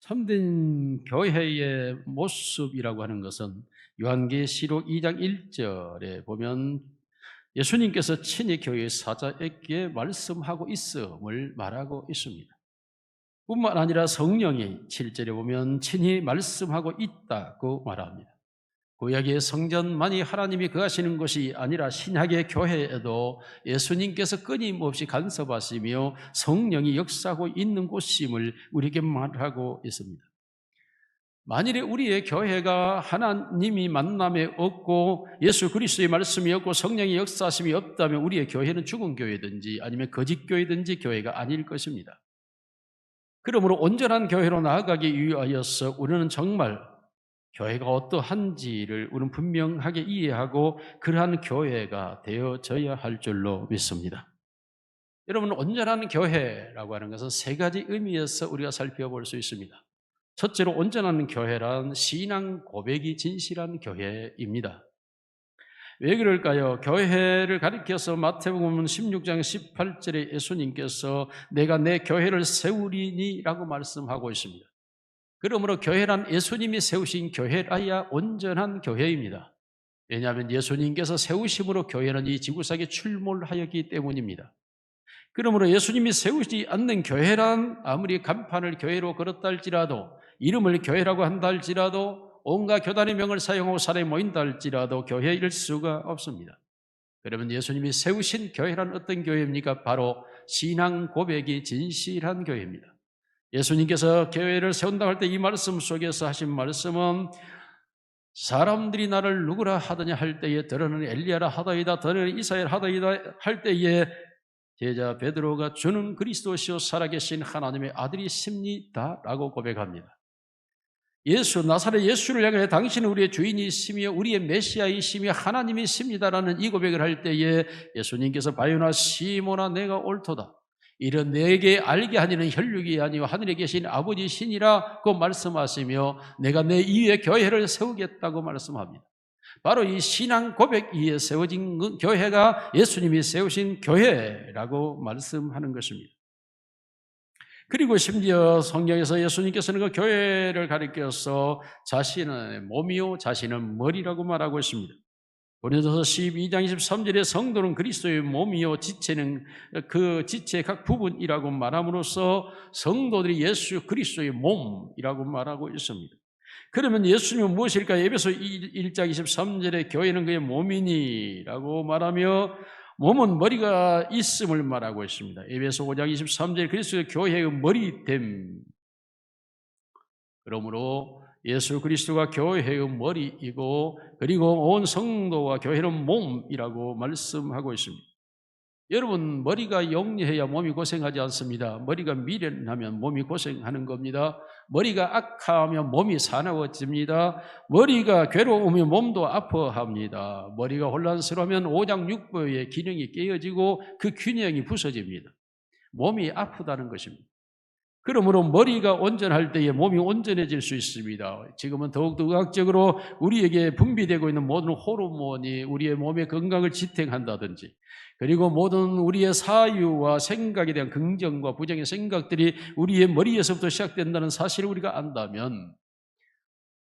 참된 교회의 모습이라고 하는 것은 요한계시록 2장 1절에 보면 예수님께서 친히 교회 사자에게 말씀하고 있음을 말하고 있습니다. 뿐만 아니라 성령이 7절에 보면 친히 말씀하고 있다고 말합니다. 구약의 성전만이 하나님이 거하시는 곳이 아니라 신약의 교회에도 예수님께서 끊임없이 간섭하시며 성령이 역사하고 있는 곳임을 우리에게 말하고 있습니다. 만일에 우리의 교회가 하나님이 만남에 없고 예수 그리스도의 말씀이 없고 성령의 역사하심이 없다면 우리의 교회는 죽은 교회든지 아니면 거짓 교회든지 교회가 아닐 것입니다. 그러므로 온전한 교회로 나아가기 위하여서 우리는 정말 교회가 어떠한지를 우리는 분명하게 이해하고 그러한 교회가 되어져야 할 줄로 믿습니다. 여러분, 온전한 교회라고 하는 것은 세 가지 의미에서 우리가 살펴볼 수 있습니다. 첫째로 온전한 교회란 신앙 고백이 진실한 교회입니다. 왜 그럴까요? 교회를 가리켜서 마태복음 16장 18절에 예수님께서 내가 내 교회를 세우리니 라고 말씀하고 있습니다. 그러므로 교회란 예수님이 세우신 교회라야 온전한 교회입니다. 왜냐하면 예수님께서 세우심으로 교회는 이 지구상에 출몰하였기 때문입니다. 그러므로 예수님이 세우지 않는 교회란 아무리 간판을 교회로 걸었다 할지라도 이름을 교회라고 한다 할지라도 온갖 교단의 명을 사용하고 사람이 모인다 할지라도 교회일 수가 없습니다. 그러면 예수님이 세우신 교회란 어떤 교회입니까? 바로 신앙 고백이 진실한 교회입니다. 예수님께서 교회를 세운다고 할 때 이 말씀 속에서 하신 말씀은 사람들이 나를 누구라 하더냐 할 때에 더러는 엘리야라 하더이다 더러는 이사야라 하더이다 할 때에 제자 베드로가 주는 그리스도시요 살아계신 하나님의 아들이십니다 라고 고백합니다. 나사렛 예수를 향해 당신은 우리의 주인이시며 우리의 메시아이시며 하나님이십니다라는 이 고백을 할 때에 예수님께서 바요나 시모나 내가 옳도다. 이런 내게 알게 하니는 혈육이 아니요 하늘에 계신 아버지시니라고 말씀하시며 내가 내 이위에 교회를 세우겠다고 말씀합니다. 바로 이 신앙 고백 위에 세워진 교회가 예수님이 세우신 교회라고 말씀하는 것입니다. 그리고 심지어 성경에서 예수님께서는 그 교회를 가리켜서 자신의 몸이요 자신은 머리라고 말하고 있습니다. 고린도서 12장 23절에 성도는 그리스도의 몸이요 지체는 그 지체의 각 부분이라고 말함으로써 성도들이 예수 그리스도의 몸이라고 말하고 있습니다. 그러면 예수님은 무엇일까? 에베소 1장 23절에 교회는 그의 몸이니라고 말하며 몸은 머리가 있음을 말하고 있습니다. 에베소 5장 23절 그리스도의 교회의 머리됨. 그러므로 예수 그리스도가 교회의 머리이고 그리고 온 성도와 교회는 몸이라고 말씀하고 있습니다. 여러분, 머리가 영리해야 몸이 고생하지 않습니다. 머리가 미련하면 몸이 고생하는 겁니다. 머리가 악하면 몸이 사나워집니다. 머리가 괴로우면 몸도 아파합니다. 머리가 혼란스러우면 오장육부의 기능이 깨어지고 그 균형이 부서집니다. 몸이 아프다는 것입니다. 그러므로 머리가 온전할 때에 몸이 온전해질 수 있습니다. 지금은 더욱더 의학적으로 우리에게 분비되고 있는 모든 호르몬이 우리의 몸의 건강을 지탱한다든지 그리고 모든 우리의 사유와 생각에 대한 긍정과 부정의 생각들이 우리의 머리에서부터 시작된다는 사실을 우리가 안다면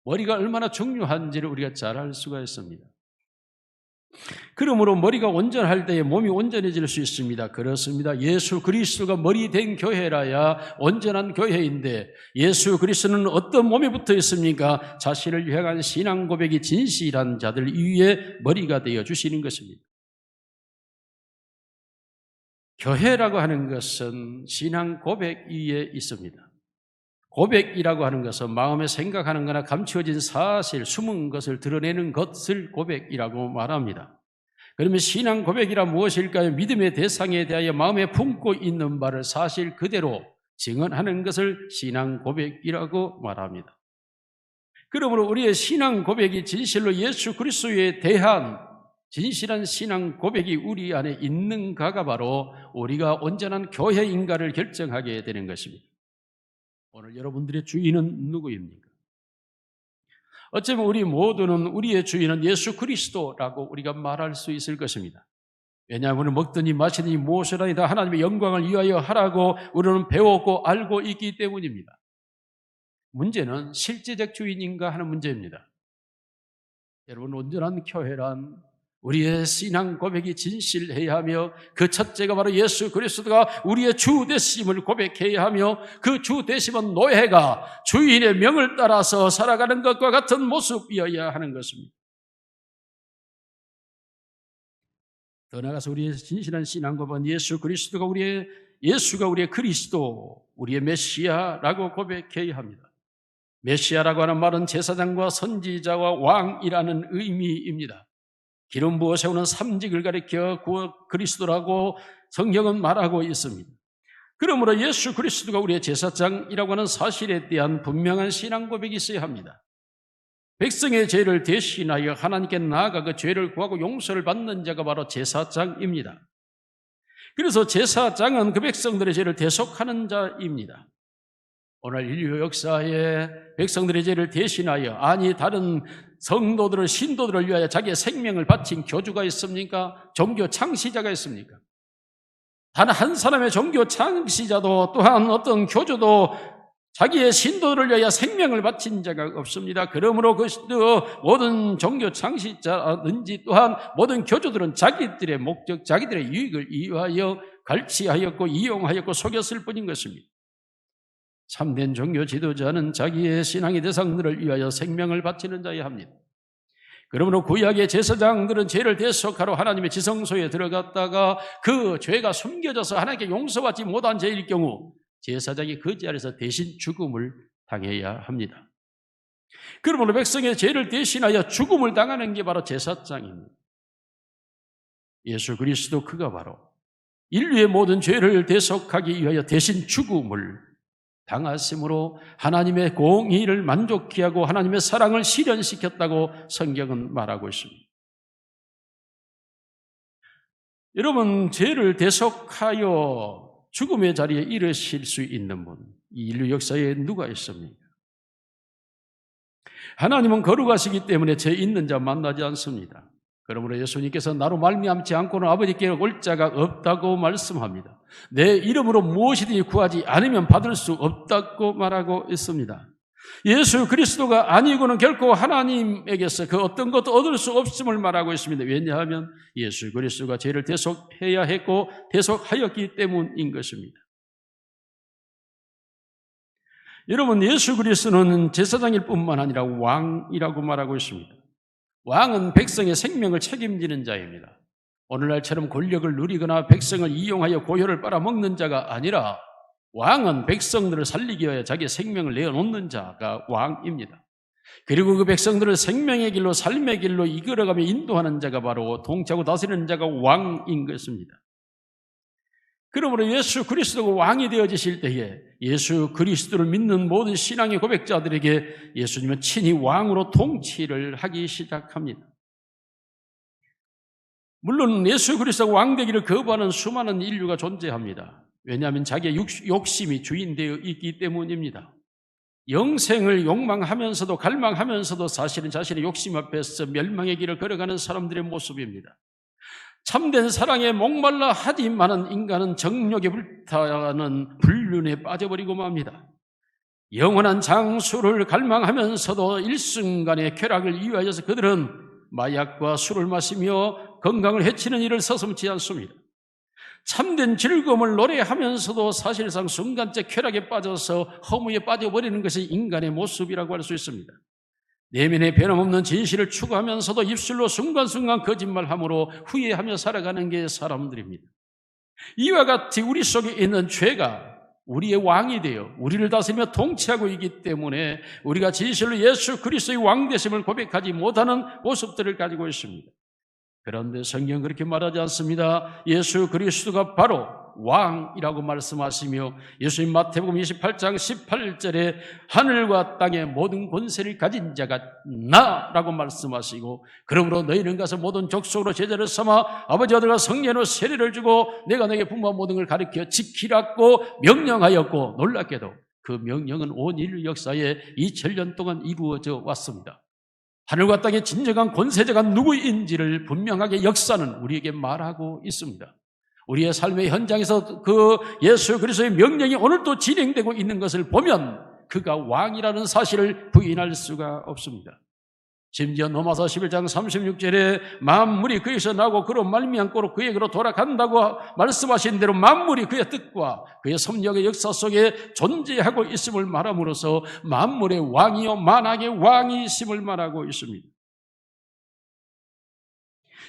머리가 얼마나 중요한지를 우리가 잘 알 수가 있습니다. 그러므로 머리가 온전할 때에 몸이 온전해질 수 있습니다. 그렇습니다. 예수 그리스도가 머리 된 교회라야 온전한 교회인데 예수 그리스도는 어떤 몸에 붙어 있습니까? 자신을 향한 신앙 고백이 진실한 자들 위에 머리가 되어 주시는 것입니다. 교회라고 하는 것은 신앙 고백 위에 있습니다. 고백이라고 하는 것은 마음에 생각하는 거나 감추어진 사실, 숨은 것을 드러내는 것을 고백이라고 말합니다. 그러면 신앙 고백이란 무엇일까요? 믿음의 대상에 대하여 마음에 품고 있는 바를 사실 그대로 증언하는 것을 신앙 고백이라고 말합니다. 그러므로 우리의 신앙 고백이 진실로 예수 그리스도에 대한 진실한 신앙 고백이 우리 안에 있는가가 바로 우리가 온전한 교회인가를 결정하게 되는 것입니다. 오늘 여러분들의 주인은 누구입니까? 어쩌면 우리 모두는 우리의 주인은 예수 그리스도라고 우리가 말할 수 있을 것입니다. 왜냐하면 먹더니 마시더니 무엇이라도 다 하나님의 영광을 위하여 하라고 우리는 배웠고 알고 있기 때문입니다. 문제는 실제적 주인인가 하는 문제입니다. 여러분, 온전한 교회란 우리의 신앙 고백이 진실해야 하며 그 첫째가 바로 예수 그리스도가 우리의 주 되심을 고백해야 하며 그 주 되심은 노예가 주인의 명을 따라서 살아가는 것과 같은 모습이어야 하는 것입니다. 더 나아가서 우리의 진실한 신앙 고백은 예수가 우리의 그리스도, 우리의 메시아라고 고백해야 합니다. 메시아라고 하는 말은 제사장과 선지자와 왕이라는 의미입니다. 기름 부어 세우는 삼직을 가리켜 그리스도라고 성경은 말하고 있습니다. 그러므로 예수 그리스도가 우리의 제사장이라고 하는 사실에 대한 분명한 신앙 고백이 있어야 합니다. 백성의 죄를 대신하여 하나님께 나아가 그 죄를 구하고 용서를 받는 자가 바로 제사장입니다. 그래서 제사장은 그 백성들의 죄를 대속하는 자입니다. 오늘 인류 역사에 백성들의 죄를 대신하여, 아니 다른 성도들을, 신도들을 위하여 자기의 생명을 바친 교주가 있습니까? 종교 창시자가 있습니까? 단 한 사람의 종교 창시자도 또한 어떤 교주도 자기의 신도들을 위하여 생명을 바친 자가 없습니다. 그러므로 그 모든 종교 창시자든지 또한 모든 교주들은 자기들의 목적, 자기들의 유익을 위하여 갈취하였고 이용하였고 속였을 뿐인 것입니다. 참된 종교 지도자는 자기의 신앙의 대상들을 위하여 생명을 바치는 자여야 합니다. 그러므로 구약의 제사장들은 죄를 대속하러 하나님의 지성소에 들어갔다가 그 죄가 숨겨져서 하나님께 용서받지 못한 죄일 경우 제사장이 그 자리에서 대신 죽음을 당해야 합니다. 그러므로 백성의 죄를 대신하여 죽음을 당하는 게 바로 제사장입니다. 예수 그리스도 그가 바로 인류의 모든 죄를 대속하기 위하여 대신 죽음을 당하심으로 하나님의 공의를 만족케 하고 하나님의 사랑을 실현시켰다고 성경은 말하고 있습니다. 여러분, 죄를 대속하여 죽음의 자리에 이르실 수 있는 분, 이 인류 역사에 누가 있습니까? 하나님은 거룩하시기 때문에 죄 있는 자 만나지 않습니다. 그러므로 예수님께서 나로 말미암지 않고는 아버지께 올 자가 없다고 말씀합니다. 내 이름으로 무엇이든지 구하지 않으면 받을 수 없다고 말하고 있습니다. 예수 그리스도가 아니고는 결코 하나님에게서 그 어떤 것도 얻을 수 없음을 말하고 있습니다. 왜냐하면 예수 그리스도가 죄를 대속해야 했고 대속하였기 때문인 것입니다. 여러분, 예수 그리스도는 제사장일 뿐만 아니라 왕이라고 말하고 있습니다. 왕은 백성의 생명을 책임지는 자입니다. 오늘날처럼 권력을 누리거나 백성을 이용하여 고혈을 빨아먹는 자가 아니라 왕은 백성들을 살리기 위하여 자기의 생명을 내어놓는 자가 왕입니다. 그리고 그 백성들을 생명의 길로, 삶의 길로 이끌어가며 인도하는 자가 바로 통치하고 다스리는 자가 왕인 것입니다. 그러므로 예수 그리스도가 왕이 되어지실 때에 예수 그리스도를 믿는 모든 신앙의 고백자들에게 예수님은 친히 왕으로 통치를 하기 시작합니다. 물론 예수 그리스도가 왕 되기를 거부하는 수많은 인류가 존재합니다. 왜냐하면 자기의 욕심이 주인되어 있기 때문입니다. 영생을 욕망하면서도 갈망하면서도 사실은 자신의 욕심 앞에서 멸망의 길을 걸어가는 사람들의 모습입니다. 참된 사랑에 목말라 하지만은 인간은 정욕에 불타는 불륜에 빠져버리고 맙니다. 영원한 장수를 갈망하면서도 일순간의 쾌락을 이유하여서 그들은 마약과 술을 마시며 건강을 해치는 일을 서슴지 않습니다. 참된 즐거움을 노래하면서도 사실상 순간적 쾌락에 빠져서 허무에 빠져버리는 것이 인간의 모습이라고 할 수 있습니다. 내면의 변함없는 진실을 추구하면서도 입술로 순간순간 거짓말함으로 후회하며 살아가는 게 사람들입니다. 이와 같이 우리 속에 있는 죄가 우리의 왕이 되어 우리를 다스리며 통치하고 있기 때문에 우리가 진실로 예수 그리스도의 왕되심을 고백하지 못하는 모습들을 가지고 있습니다. 그런데 성경은 그렇게 말하지 않습니다. 예수 그리스도가 바로 왕이라고 말씀하시며 예수님 마태복음 28장 18절에 하늘과 땅의 모든 권세를 가진 자가 나라고 말씀하시고 그러므로 너희는 가서 모든 족속으로 제자를 삼아 아버지 아들과 성령으로 세례를 주고 내가 너에게 분부한 모든 걸 가르쳐 지키라고 명령하였고 놀랍게도 그 명령은 온 인류 역사에 2000년 동안 이루어져 왔습니다. 하늘과 땅의 진정한 권세자가 누구인지를 분명하게 역사는 우리에게 말하고 있습니다. 우리의 삶의 현장에서 그 예수 그리스도의 명령이 오늘도 진행되고 있는 것을 보면 그가 왕이라는 사실을 부인할 수가 없습니다. 심지어 로마서 11장 36절에 만물이 그에서 나고 그로 말미암고 그에게로 돌아간다고 말씀하신 대로 만물이 그의 뜻과 그의 섭력의 역사 속에 존재하고 있음을 말함으로써 만물의 왕이요 만왕의 왕이심을 말하고 있습니다.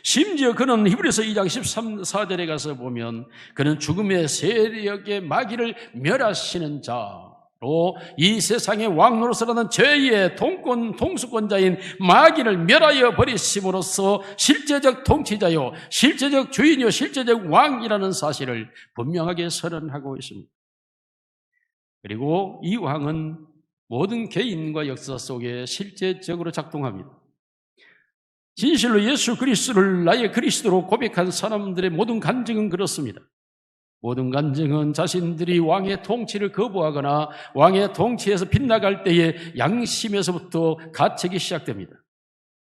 심지어 그는 히브리서 2장 13, 14절에 가서 보면 그는 죽음의 세력의 마귀를 멸하시는 자로 이 세상의 왕 노릇을하는 죄의 통수권자인 마귀를 멸하여 버리심으로써 실제적 통치자요 실제적 주인이요 실제적 왕이라는 사실을 분명하게 선언하고 있습니다. 그리고 이 왕은 모든 개인과 역사 속에 실제적으로 작동합니다. 진실로 예수 그리스도를 나의 그리스도로 고백한 사람들의 모든 간증은 그렇습니다. 모든 간증은 자신들이 왕의 통치를 거부하거나 왕의 통치에서 빗나갈 때에 양심에서부터 가책이 시작됩니다.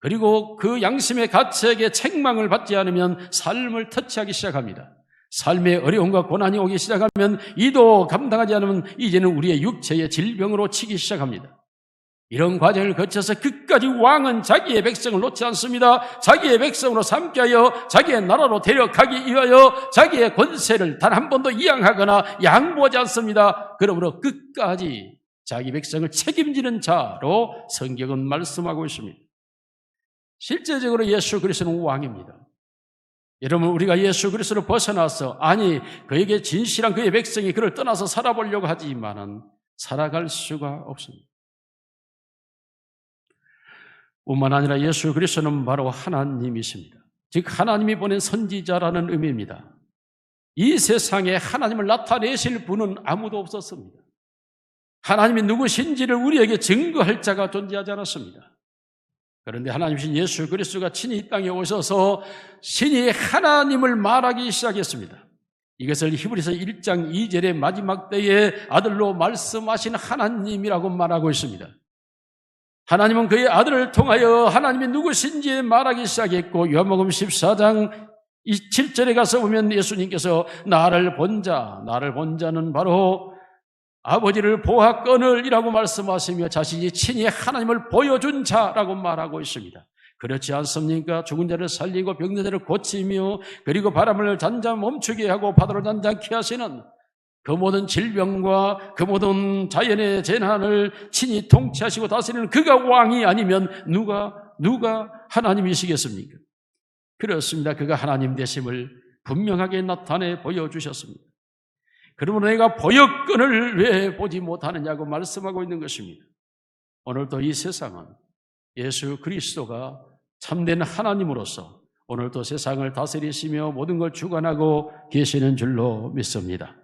그리고 그 양심의 가책에 책망을 받지 않으면 삶을 터치하기 시작합니다. 삶의 어려움과 고난이 오기 시작하면 이도 감당하지 않으면 이제는 우리의 육체의 질병으로 치기 시작합니다. 이런 과정을 거쳐서 끝까지 왕은 자기의 백성을 놓지 않습니다. 자기의 백성으로 삼게 하여 자기의 나라로 데려가기 위하여 자기의 권세를 단 한 번도 이양하거나 양보하지 않습니다. 그러므로 끝까지 자기 백성을 책임지는 자로 성경은 말씀하고 있습니다. 실제적으로 예수 그리스도는 왕입니다. 여러분, 우리가 예수 그리스도를 벗어나서 그에게 진실한 그의 백성이 그를 떠나서 살아보려고 하지만은 살아갈 수가 없습니다. 뿐만 아니라 예수 그리스도는 바로 하나님이십니다. 즉 하나님이 보낸 선지자라는 의미입니다. 이 세상에 하나님을 나타내실 분은 아무도 없었습니다. 하나님이 누구신지를 우리에게 증거할 자가 존재하지 않았습니다. 그런데 하나님이신 예수 그리스도가 친히 이 땅에 오셔서 신이 하나님을 말하기 시작했습니다. 이것을 히브리서 1장 2절의 마지막 때에 아들로 말씀하신 하나님이라고 말하고 있습니다. 하나님은 그의 아들을 통하여 하나님이 누구신지 말하기 시작했고 요한복음 14장 7절에 가서 보면 예수님께서 나를 본 자는 바로 아버지를 보았거늘이라고 말씀하시며 자신이 친히 하나님을 보여준 자라고 말하고 있습니다. 그렇지 않습니까? 죽은 자를 살리고 병든 자를 고치며 그리고 바람을 잔잔 멈추게 하고 파도를 잔잔케 하시는 그 모든 질병과 그 모든 자연의 재난을 친히 통치하시고 다스리는 그가 왕이 아니면 누가 하나님이시겠습니까? 그렇습니다. 그가 하나님 되심을 분명하게 나타내 보여주셨습니다. 그러므로 내가 보였건을 왜 보지 못하느냐고 말씀하고 있는 것입니다. 오늘도 이 세상은 예수 그리스도가 참된 하나님으로서 오늘도 세상을 다스리시며 모든 걸 주관하고 계시는 줄로 믿습니다.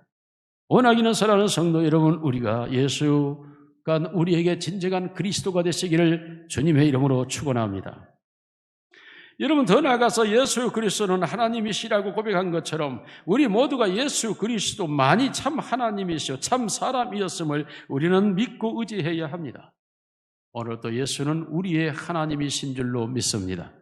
원하기는 사랑하는 성도 여러분, 우리가 예수가 우리에게 진정한 그리스도가 되시기를 주님의 이름으로 축원합니다. 여러분, 더 나아가서 예수 그리스도는 하나님이시라고 고백한 것처럼 우리 모두가 예수 그리스도만이 참 하나님이시오 참 사람이었음을 우리는 믿고 의지해야 합니다. 오늘도 예수는 우리의 하나님이신 줄로 믿습니다.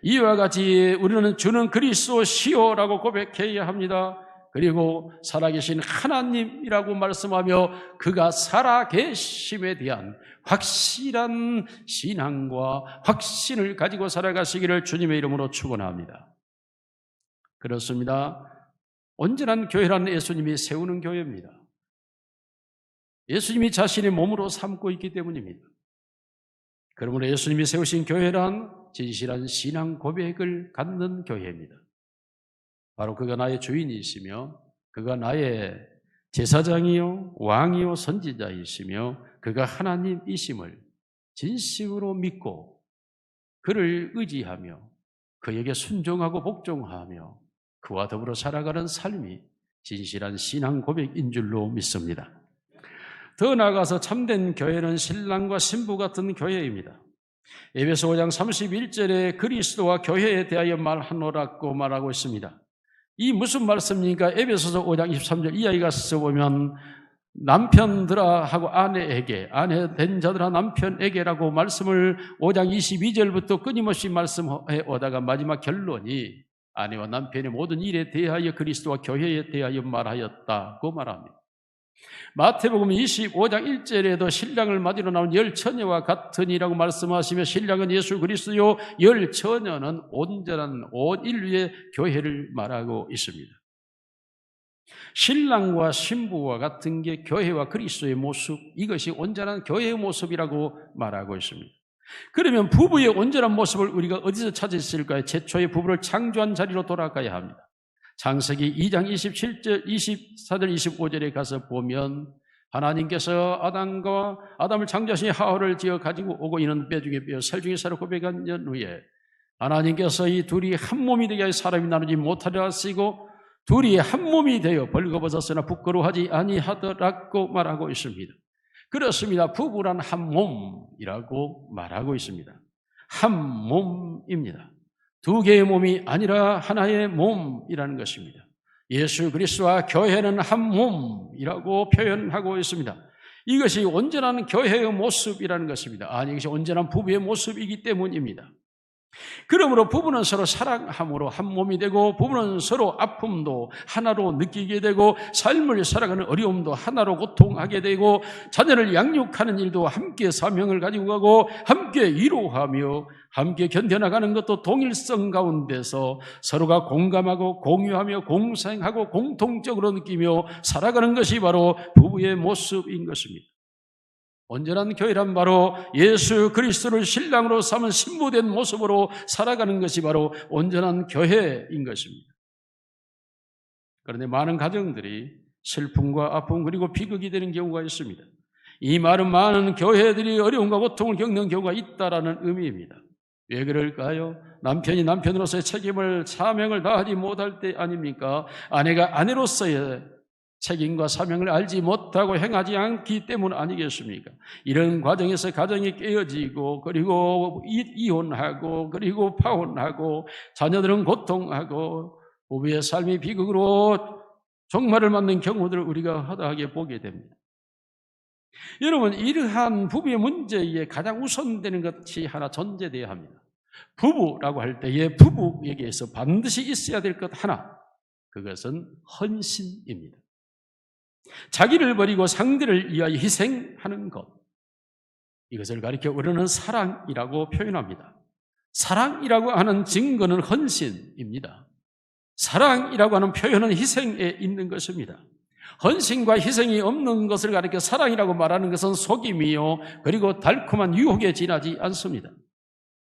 이와 같이 우리는 주는 그리스도시오라고 고백해야 합니다. 그리고 살아계신 하나님이라고 말씀하며 그가 살아계심에 대한 확실한 신앙과 확신을 가지고 살아가시기를 주님의 이름으로 축원합니다. 그렇습니다. 온전한 교회란 예수님이 세우는 교회입니다. 예수님이 자신의 몸으로 삼고 있기 때문입니다. 그러므로 예수님이 세우신 교회란 진실한 신앙 고백을 갖는 교회입니다. 바로 그가 나의 주인이시며 그가 나의 제사장이요 왕이요 선지자이시며 그가 하나님이심을 진심으로 믿고 그를 의지하며 그에게 순종하고 복종하며 그와 더불어 살아가는 삶이 진실한 신앙 고백인 줄로 믿습니다. 더 나아가서 참된 교회는 신랑과 신부 같은 교회입니다. 에베소 5장 31절에 그리스도와 교회에 대하여 말하노라고 말하고 있습니다. 이 무슨 말씀입니까? 에베소서 5장 23절 이하에 써보면 남편들아 하고 아내에게, 아내 된 자들아 남편에게라고 말씀을 5장 22절부터 끊임없이 말씀해 오다가 마지막 결론이 아내와 남편의 모든 일에 대하여 그리스도와 교회에 대하여 말하였다고 말합니다. 마태복음 25장 1절에도 신랑을 맞으러 나온 열 처녀와 같으니라고 말씀하시며 신랑은 예수 그리스도요, 열 처녀는 온전한 온 인류의 교회를 말하고 있습니다. 신랑과 신부와 같은 게 교회와 그리스도의 모습, 이것이 온전한 교회의 모습이라고 말하고 있습니다. 그러면 부부의 온전한 모습을 우리가 어디서 찾을 수 있을까요? 최초의 부부를 창조한 자리로 돌아가야 합니다. 창세기 2장 27절, 24절, 25절에 가서 보면 하나님께서 아담을 창조하신 하와를 지어 가지고 오고 이는 뼈 중에 뼈, 살 중에 살을 고백한 년 후에 하나님께서 이 둘이 한 몸이 되게 하여 사람이 나누지 못하려 하시고 둘이 한 몸이 되어 벌거벗었으나 부끄러워하지 아니하더라고 말하고 있습니다. 그렇습니다. 부부란 한 몸이라고 말하고 있습니다. 한 몸입니다. 두 개의 몸이 아니라 하나의 몸이라는 것입니다. 예수 그리스도와 교회는 한 몸이라고 표현하고 있습니다. 이것이 온전한 교회의 모습이라는 것입니다. 아니, 이것이 온전한 부부의 모습이기 때문입니다. 그러므로 부부는 서로 사랑함으로 한 몸이 되고 부부는 서로 아픔도 하나로 느끼게 되고 삶을 살아가는 어려움도 하나로 고통하게 되고 자녀를 양육하는 일도 함께 사명을 가지고 가고 함께 위로하며 함께 견뎌나가는 것도 동일성 가운데서 서로가 공감하고 공유하며 공생하고 공통적으로 느끼며 살아가는 것이 바로 부부의 모습인 것입니다. 온전한 교회란 바로 예수 그리스도를 신랑으로 삼은 신부된 모습으로 살아가는 것이 바로 온전한 교회인 것입니다. 그런데 많은 가정들이 슬픔과 아픔 그리고 비극이 되는 경우가 있습니다. 이 말은 많은 교회들이 어려움과 고통을 겪는 경우가 있다라는 의미입니다. 왜 그럴까요? 남편이 남편으로서의 책임을 사명을 다하지 못할 때 아닙니까? 아내가 아내로서의 책임과 사명을 알지 못하고 행하지 않기 때문 아니겠습니까? 이런 과정에서 가정이 깨어지고 그리고 이혼하고 그리고 파혼하고 자녀들은 고통하고 부부의 삶이 비극으로 종말을 맞는 경우들을 우리가 허다하게 보게 됩니다. 여러분, 이러한 부부의 문제에 가장 우선되는 것이 하나 전제되어야 합니다. 부부라고 할 때에 부부에게서 반드시 있어야 될 것 하나, 그것은 헌신입니다. 자기를 버리고 상대를 위하여 희생하는 것, 이것을 가리켜 우리는 사랑이라고 표현합니다. 사랑이라고 하는 증거는 헌신입니다. 사랑이라고 하는 표현은 희생에 있는 것입니다. 헌신과 희생이 없는 것을 가리켜 사랑이라고 말하는 것은 속임이요 그리고 달콤한 유혹에 지나지 않습니다.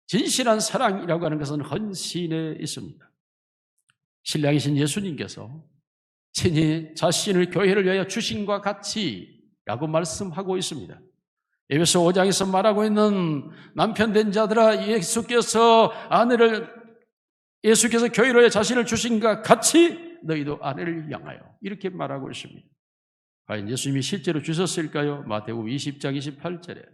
진실한 사랑이라고 하는 것은 헌신에 있습니다. 신랑이신 예수님께서 친히 자신을 교회를 위하여 주신과 같이 라고 말씀하고 있습니다. 에베소 5장에서 말하고 있는 남편 된 자들아 예수께서 교회를 위하여 자신을 주신과 같이 너희도 아내를 향하여 이렇게 말하고 있습니다. 과연 예수님이 실제로 주셨을까요? 마태복음 20장 28절에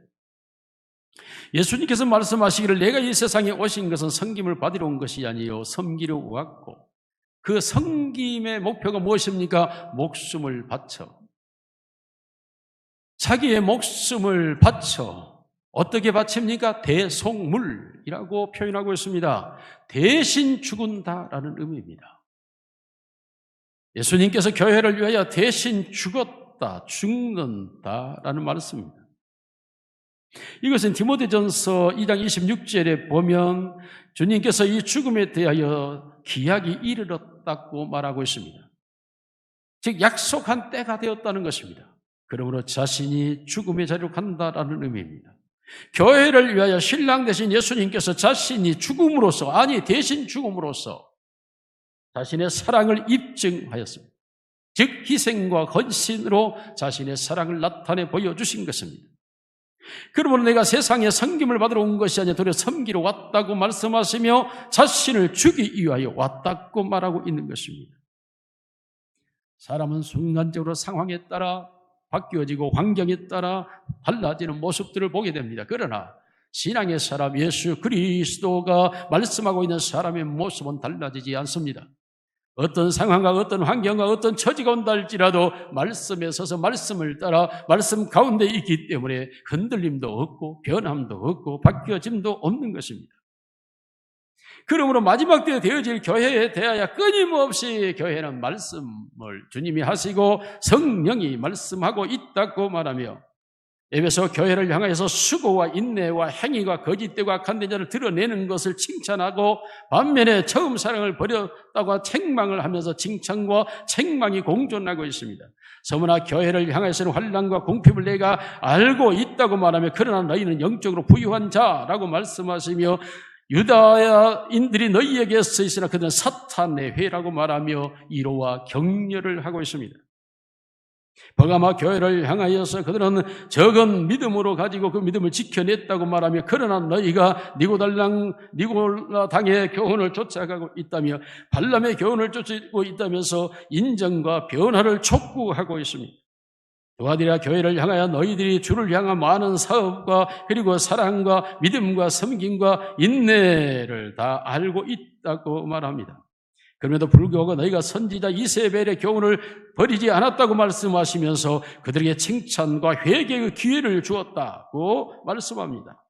예수님께서 말씀하시기를 내가 이 세상에 오신 것은 섬김을 받으러 온 것이 아니요 섬기려 왔고 그 섬김의 목표가 무엇입니까? 목숨을 바쳐 자기의 목숨을 바쳐 어떻게 바칩니까? 대속물이라고 표현하고 있습니다. 대신 죽은다라는 의미입니다. 예수님께서 교회를 위하여 대신 죽는다라는 말씀입니다. 이것은 디모데전서 2장 26절에 보면 주님께서 이 죽음에 대하여 기약이 이르렀다고 말하고 있습니다. 즉 약속한 때가 되었다는 것입니다. 그러므로 자신이 죽음의 자리로 간다라는 의미입니다. 교회를 위하여 신랑 되신 예수님께서 자신이 대신 죽음으로써 자신의 사랑을 입증하였습니다. 즉 희생과 헌신으로 자신의 사랑을 나타내 보여주신 것입니다. 그러므로 내가 세상에 섬김을 받으러 온 것이 아니라 도리어 섬기러 왔다고 말씀하시며 자신을 주기 위하여 왔다고 말하고 있는 것입니다. 사람은 순간적으로 상황에 따라 바뀌어지고 환경에 따라 달라지는 모습들을 보게 됩니다. 그러나 신앙의 사람 예수 그리스도가 말씀하고 있는 사람의 모습은 달라지지 않습니다. 어떤 상황과 어떤 환경과 어떤 처지가 온다 할지라도 말씀에 서서 말씀을 따라 말씀 가운데 있기 때문에 흔들림도 없고 변함도 없고 바뀌어짐도 없는 것입니다. 그러므로 마지막 때에 되어질 교회에 대하여 끊임없이 교회는 말씀을 주님이 하시고 성령이 말씀하고 있다고 말하며 에베소 교회를 향하여서 수고와 인내와 행위가 거짓되고 악한 자를 드러내는 것을 칭찬하고 반면에 처음 사랑을 버렸다고 책망을 하면서 칭찬과 책망이 공존하고 있습니다. 서무나 교회를 향해서는 환난과 궁핍을 내가 알고 있다고 말하며 그러나 너희는 영적으로 부유한 자라고 말씀하시며 유다인들이 너희에게 서 있으나 그들은 사탄의 회라고 말하며 위로와 격려를 하고 있습니다. 버가마 교회를 향하여서 그들은 적은 믿음으로 가지고 그 믿음을 지켜냈다고 말하며 그러나 너희가 니고라당의 교훈을 쫓아가고 있다며 발람의 교훈을 쫓고 있다면서 인정과 변화를 촉구하고 있습니다. 도아디라 교회를 향하여 너희들이 주를 향한 많은 사업과 그리고 사랑과 믿음과 섬김과 인내를 다 알고 있다고 말합니다. 그럼에도 불구하고 너희가 선지자 이세벨의 교훈을 버리지 않았다고 말씀하시면서 그들에게 칭찬과 회개의 기회를 주었다고 말씀합니다.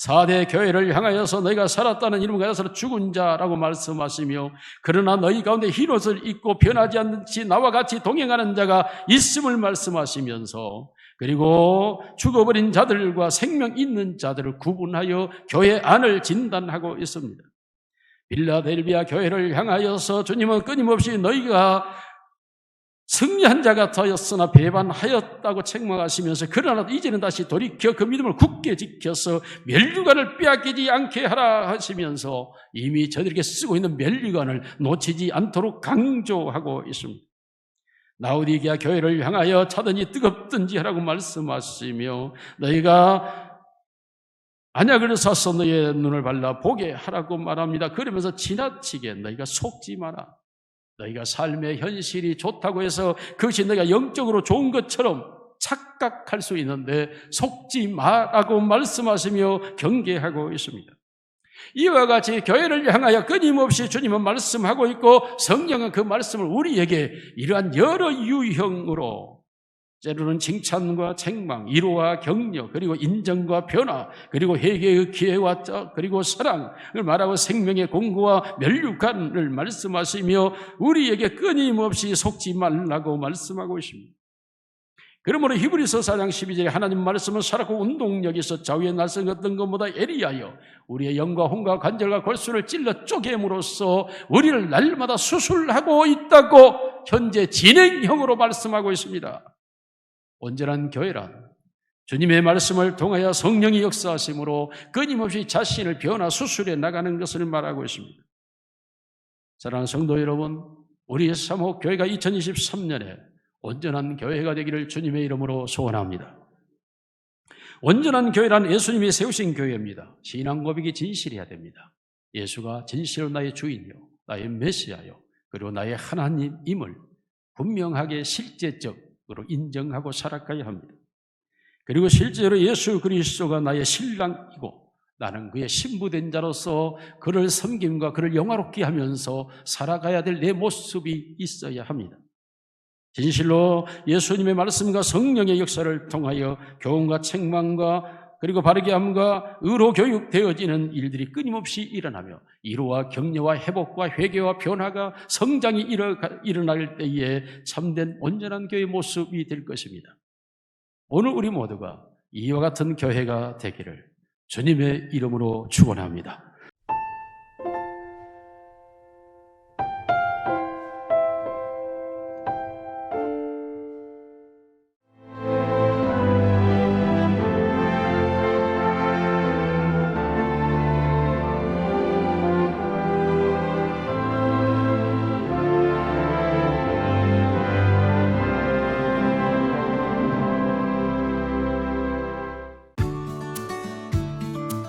4대 교회를 향하여서 너희가 살았다는 이름을 가져서 죽은 자라고 말씀하시며 그러나 너희 가운데 흰 옷을 입고 변하지 않는지 나와 같이 동행하는 자가 있음을 말씀하시면서 그리고 죽어버린 자들과 생명 있는 자들을 구분하여 교회 안을 진단하고 있습니다. 빌라델비아 교회를 향하여서 주님은 끊임없이 너희가 승리한 자 같았으나 배반하였다고 책망하시면서 그러나 이제는 다시 돌이켜 그 믿음을 굳게 지켜서 면류관을 빼앗기지 않게 하라 하시면서 이미 저들에게 쓰고 있는 면류관을 놓치지 않도록 강조하고 있습니다. 라오디게아 교회를 향하여 차든지 뜨겁든지 하라고 말씀하시며 너희가 안약을 사서 너희의 눈을 발라 보게 하라고 말합니다. 그러면서 지나치게 너희가 속지 마라. 너희가 삶의 현실이 좋다고 해서 그것이 너희가 영적으로 좋은 것처럼 착각할 수 있는데 속지 마라고 말씀하시며 경계하고 있습니다. 이와 같이 교회를 향하여 끊임없이 주님은 말씀하고 있고 성령은 그 말씀을 우리에게 이러한 여러 유형으로 때로는 칭찬과 책망, 위로와 격려, 그리고 인정과 변화, 그리고 회개의 기회와 그리고 사랑을 말하고 생명의 공고와 면류관을 말씀하시며 우리에게 끊임없이 속지 말라고 말씀하고 있습니다. 그러므로 히브리서 4장 12절에 하나님 말씀은 살았고 운동력에서 좌우에 날선 것보다 예리하여 우리의 영과 혼과 관절과 골수를 찔러 쪼개므로써 우리를 날마다 수술하고 있다고 현재 진행형으로 말씀하고 있습니다. 온전한 교회란 주님의 말씀을 통하여 성령이 역사하심으로 끊임없이 자신을 변화 수술해 나가는 것을 말하고 있습니다. 사랑하는 성도 여러분, 우리의 사목교회가 2023년에 온전한 교회가 되기를 주님의 이름으로 소원합니다. 온전한 교회란 예수님이 세우신 교회입니다. 신앙 고백이 진실해야 됩니다. 예수가 진실로 나의 주인이요 나의 메시아요 그리고 나의 하나님임을 분명하게 실제적으로 인정하고 살아가야 합니다. 그리고 실제로 예수 그리스도가 나의 신랑이고 나는 그의 신부된 자로서 그를 섬김과 그를 영화롭게 하면서 살아가야 될 내 모습이 있어야 합니다. 진실로 예수님의 말씀과 성령의 역사를 통하여 교훈과 책망과 그리고 바르게 함과 의로 교육되어지는 일들이 끊임없이 일어나며 위로와 격려와 회복과 회개와 변화가 성장이 일어날 때에 참된 온전한 교회의 모습이 될 것입니다. 오늘 우리 모두가 이와 같은 교회가 되기를 주님의 이름으로 축원합니다.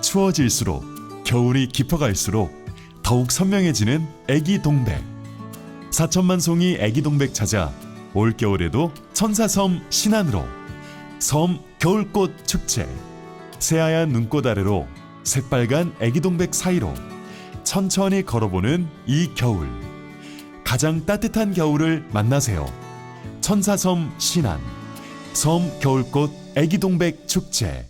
추워질수록 겨울이 깊어갈수록 더욱 선명해지는 애기 동백. 4천만 송이 애기 동백 찾아 올겨울에도 천사섬 신안으로 섬 겨울꽃 축제. 새하얀 눈꽃 아래로 새빨간 애기동백 사이로 천천히 걸어보는 이 겨울. 가장 따뜻한 겨울을 만나세요. 천사섬 신안 섬 겨울꽃 애기동백 축제.